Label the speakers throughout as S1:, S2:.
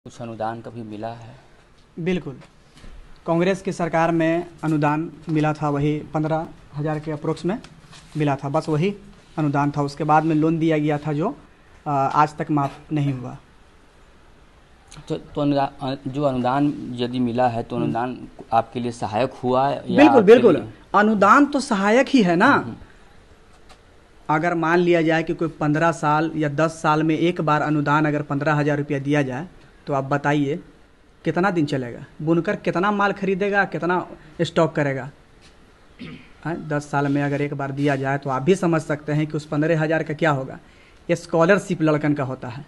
S1: कुछ अनुदान कभी मिला है?
S2: बिल्कुल, कांग्रेस की सरकार में अनुदान मिला था, वही 15,000 के अप्रोक्स में मिला था, बस वही अनुदान था। उसके बाद में लोन दिया गया था जो आज तक माफ़ नहीं हुआ।
S1: तो जो अनुदान यदि मिला है तो अनुदान आपके लिए सहायक हुआ है या
S2: बिल्कुल बिल्कुल,
S1: लिए?
S2: अनुदान तो सहायक ही है ना। अगर मान लिया जाए कि कोई 15 साल या 10 साल में एक बार अनुदान अगर 15,000 रुपया दिया जाए तो आप बताइए कितना दिन चलेगा? बुनकर कितना माल खरीदेगा, कितना स्टॉक करेगा? 10 साल में अगर एक बार दिया जाए तो आप भी समझ सकते हैं कि उस 15,000 का क्या होगा। ये स्कॉलरशिप लड़कन का होता है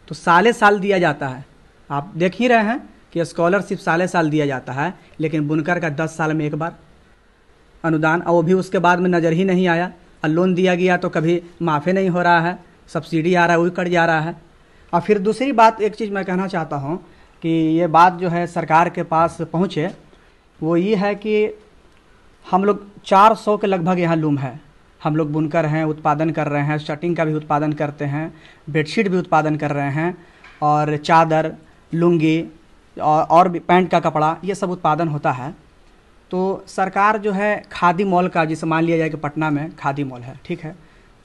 S2: तो साले साल दिया जाता है। आप देख ही रहे हैं कि स्कॉलरशिप साले साल दिया जाता है, लेकिन बुनकर का 10 साल में एक बार अनुदान, और वो भी उसके बाद में नज़र ही नहीं आया। और लोन दिया गया तो कभी माफ़ी नहीं हो रहा है, सब्सिडी आ रहा है वही कट जा रहा है। और फिर दूसरी बात, एक चीज़ मैं कहना चाहता हूँ कि ये बात जो है सरकार के पास पहुँचे, वो ये है कि हम लोग 400 के लगभग यहाँ लूम है। हम लोग बुनकर हैं, उत्पादन कर रहे हैं, शर्टिंग का भी उत्पादन करते हैं, बेडशीट भी उत्पादन कर रहे हैं, और चादर, लुंगी और भी पैंट का कपड़ा, ये सब उत्पादन होता है। तो सरकार जो है खादी मॉल का, जिसे मान लिया जाए कि पटना में खादी मॉल है, ठीक है,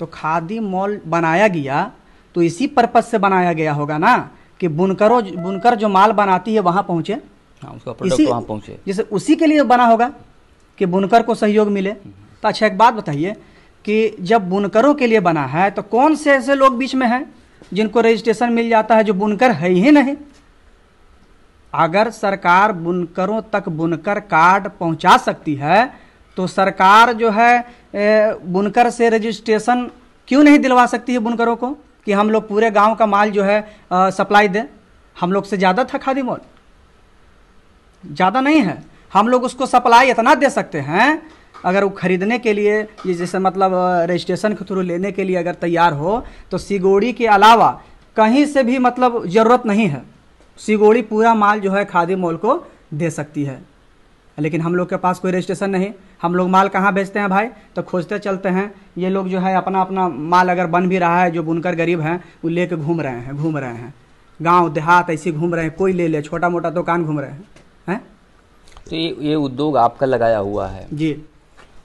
S2: तो खादी मॉल बनाया गया तो इसी पर्पज़ से बनाया गया होगा ना कि बुनकर जो माल बनाती है वहाँ पहुँचे,
S1: उसका प्रोडक्ट वहाँ पहुँचे,
S2: जैसे उसी के लिए बना होगा कि बुनकर को सहयोग मिले। तो अच्छा एक बात बताइए कि जब बुनकरों के लिए बना है तो कौन से ऐसे लोग बीच में हैं जिनको रजिस्ट्रेशन मिल जाता है जो बुनकर है ही नहीं? अगर सरकार बुनकरों तक बुनकर कार्ड पहुंचा सकती है तो सरकार जो है बुनकर से रजिस्ट्रेशन क्यों नहीं दिलवा सकती है बुनकरों को कि हम लोग पूरे गांव का माल जो है सप्लाई दें? हम लोग से ज़्यादा था खादी मॉल, ज़्यादा नहीं है। हम लोग उसको सप्लाई इतना दे सकते हैं, अगर वो खरीदने के लिए जैसे मतलब रजिस्ट्रेशन के थ्रू लेने के लिए अगर तैयार हो तो सिगोड़ी के अलावा कहीं से भी मतलब ज़रूरत नहीं है, सिगोड़ी पूरा माल जो है खादी मॉल को दे सकती है। लेकिन हम लोग के पास कोई रजिस्ट्रेशन नहीं। हम लोग माल कहाँ बेचते हैं भाई? तो खोजते चलते हैं। ये लोग जो है अपना अपना माल अगर बन भी रहा है, जो बुनकर गरीब हैं वो लेके घूम रहे हैं गांव देहात ऐसे घूम रहे हैं, कोई ले छोटा मोटा दुकान घूम रहे हैं।
S1: तो ये उद्योग आपका लगाया हुआ है
S2: जी,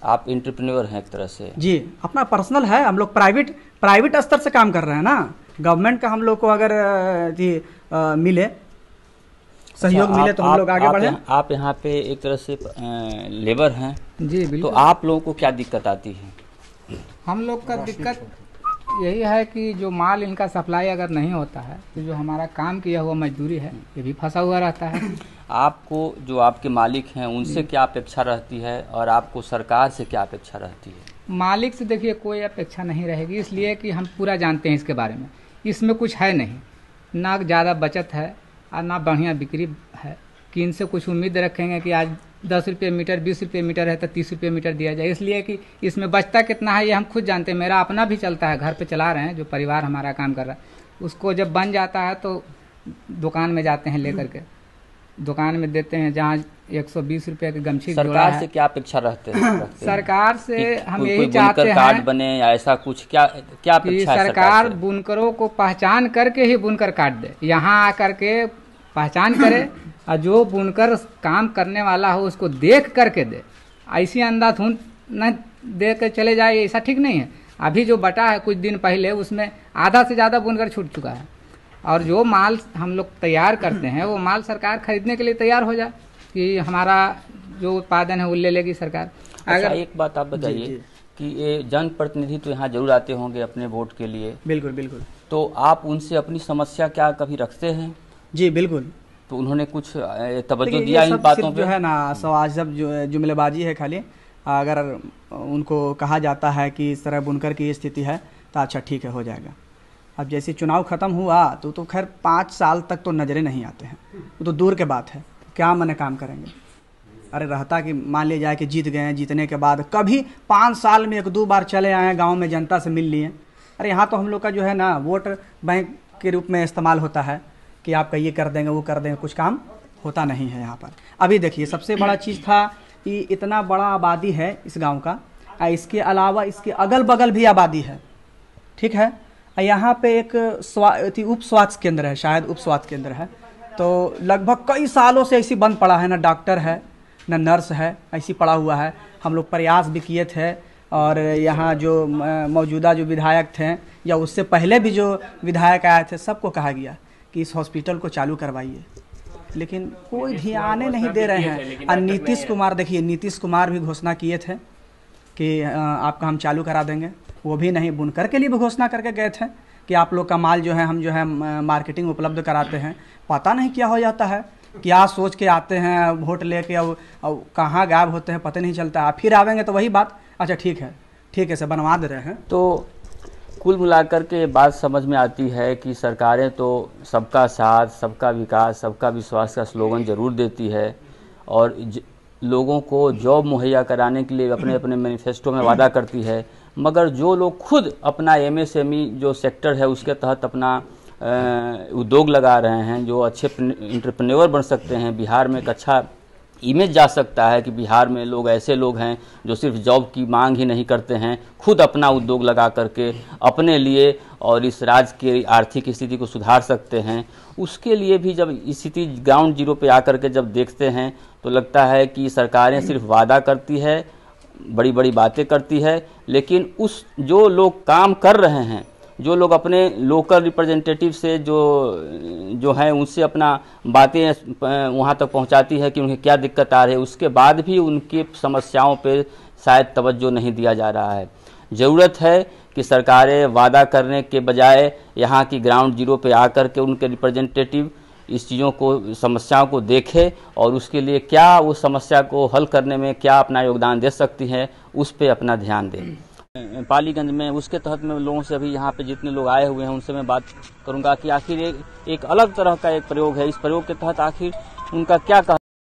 S1: आप एंटरप्रेन्योर हैं एक तरह से?
S2: जी, अपना पर्सनल है। हम लोग प्राइवेट स्तर से काम कर रहे हैं ना। गवर्नमेंट का हम लोग को अगर मिले सहयोग मिले तो हम लोग आगे बढ़े।
S1: आप यहाँ पे एक तरह से लेबर हैं
S3: जी बिल्कुल।
S1: तो आप लोगों को क्या दिक्कत आती है?
S3: हम लोग का दिक्कत यही है कि जो माल इनका सप्लाई अगर नहीं होता है तो जो हमारा काम किया हुआ मजदूरी है ये भी फंसा हुआ रहता है।
S1: आपको जो आपके मालिक हैं उनसे क्या अपेक्षा रहती है और आपको सरकार से क्या अपेक्षा रहती है?
S3: मालिक से देखिए कोई अपेक्षा नहीं रहेगी, इसलिए कि हम पूरा जानते हैं इसके बारे में। इसमें कुछ है नहीं, ना ज़्यादा बचत है और ना बढ़िया बिक्री है कि इनसे कुछ उम्मीद रखेंगे कि आज 10 रुपये मीटर 20 रुपये मीटर है तो 30 रुपये मीटर दिया जाए। इसलिए कि इसमें बचता कितना है ये हम खुद जानते हैं। मेरा अपना भी चलता है, घर पे चला रहे हैं, जो परिवार हमारा काम कर रहा है उसको जब बन जाता है तो दुकान में जाते हैं लेकर के, दुकान में देते हैं जहाँ 120 रुपये की गमछी।
S1: सरकार से क्या अपेक्षा रखते हैं?
S3: सरकार से हम यही चाहते हैं
S1: कार्ड बने या ऐसा कुछ, क्या अपेक्षा है?
S3: सरकार बुनकरों को पहचान करके ही बुनकर कार्ड दे, यहाँ आकर के पहचान करे और जो बुनकर काम करने वाला हो उसको देख करके दे। ऐसी अंधाधुंध न दे के चले जाए, ऐसा ठीक नहीं है। अभी जो बटा है कुछ दिन पहले उसमें आधा से ज़्यादा बुनकर छूट चुका है, और जो माल हम लोग तैयार करते हैं वो माल सरकार खरीदने के लिए तैयार हो जाए कि हमारा जो उत्पादन है वो ले लेगी सरकार।
S1: अगर एक बात आप बताइए कि ये जनप्रतिनिधि तो यहाँ जरूर आते होंगे अपने वोट के लिए?
S2: बिल्कुल बिल्कुल।
S1: तो आप उनसे अपनी समस्या क्या कभी रखते हैं?
S2: जी बिल्कुल।
S1: तो उन्होंने कुछ तवज्जो दिया इन बातों पे?
S2: जो है ना सब जो जुमलेबाजी है खाली। अगर उनको कहा जाता है कि इस तरह बुनकर की स्थिति है तो अच्छा ठीक है हो जाएगा। अब जैसे चुनाव ख़त्म हुआ तो खैर 5 साल तक तो नज़रें नहीं आते हैं, वो तो दूर के बात है, क्या मने काम करेंगे। अरे रहता कि मान लिया जाए कि जीत गए हैं, जीतने के बाद कभी 5 साल में 1-2 बार चले आए गांव में जनता से मिल लिए। अरे यहाँ तो हम लोग का जो है ना वोट बैंक के रूप में इस्तेमाल होता है कि आपका ये कर देंगे वो कर देंगे, कुछ काम होता नहीं है यहाँ पर। अभी देखिए सबसे बड़ा चीज़ था कि इतना बड़ा आबादी है इस गाँव का, इसके अलावा इसके अगल बगल भी आबादी है, ठीक है। यहाँ पे एक उप स्वास्थ्य केंद्र है, शायद उप स्वास्थ्य केंद्र है, तो लगभग कई सालों से ऐसी बंद पड़ा है, ना डॉक्टर है ना नर्स है, ऐसी पड़ा हुआ है। हम लोग प्रयास भी किए थे और यहाँ जो मौजूदा जो विधायक थे या उससे पहले भी जो विधायक आए थे सबको कहा गया कि इस हॉस्पिटल को चालू करवाइए, लेकिन कोई ध्यान नहीं दे रहे हैं। और नीतीश कुमार, देखिए नीतीश कुमार भी घोषणा किए थे कि आपका हम चालू करा देंगे, वो भी नहीं। बुनकर के लिए भी घोषणा करके गए थे कि आप लोग का माल जो है हम जो है मार्केटिंग उपलब्ध कराते हैं। पता नहीं क्या हो जाता है, क्या सोच के आते हैं वोट लेके, अब कहाँ गायब होते हैं पता नहीं चलता है। फिर आवेंगे तो वही बात, अच्छा ठीक है सर बनवा दे रहे हैं।
S1: तो कुल मिलाकर के बात समझ में आती है कि सरकारें तो सबका साथ, सबका विकास, सबका विश्वास का स्लोगन जरूर देती है और लोगों को जॉब मुहैया कराने के लिए अपने अपने मैनिफेस्टो में वादा करती है, मगर जो लोग खुद अपना MSME जो सेक्टर है उसके तहत अपना उद्योग लगा रहे हैं, जो अच्छे एंटरप्रेन्योर बन सकते हैं, बिहार में एक अच्छा इमेज जा सकता है कि बिहार में लोग ऐसे लोग हैं जो सिर्फ जॉब की मांग ही नहीं करते हैं, खुद अपना उद्योग लगा करके अपने लिए और इस राज्य की आर्थिक स्थिति को सुधार सकते हैं। उसके लिए भी जब स्थिति ग्राउंड जीरो पे आकर के जब देखते हैं तो लगता है कि सरकारें सिर्फ वादा करती है, बड़ी बड़ी बातें करती है, लेकिन उस जो लोग काम कर रहे हैं, जो लोग अपने लोकल रिप्रेजेंटेटिव से जो हैं उनसे अपना बातें वहाँ तक पहुँचाती है कि उन्हें क्या दिक्कत आ रही है, उसके बाद भी उनकी समस्याओं पे शायद तवज्जो नहीं दिया जा रहा है। ज़रूरत है कि सरकारें वादा करने के बजाय यहाँ की ग्राउंड जीरो पे आकर के उनके रिप्रेजेंटेटिव इस चीज़ों को, समस्याओं को देखें और उसके लिए क्या वो समस्या को हल करने में क्या अपना योगदान दे सकती हैं, उस पर अपना ध्यान दें। पालीगंज में उसके तहत में लोगों से अभी यहाँ पे जितने लोग आए हुए हैं उनसे मैं बात करूँगा कि आखिर एक अलग तरह का एक प्रयोग है, इस प्रयोग के तहत आखिर उनका क्या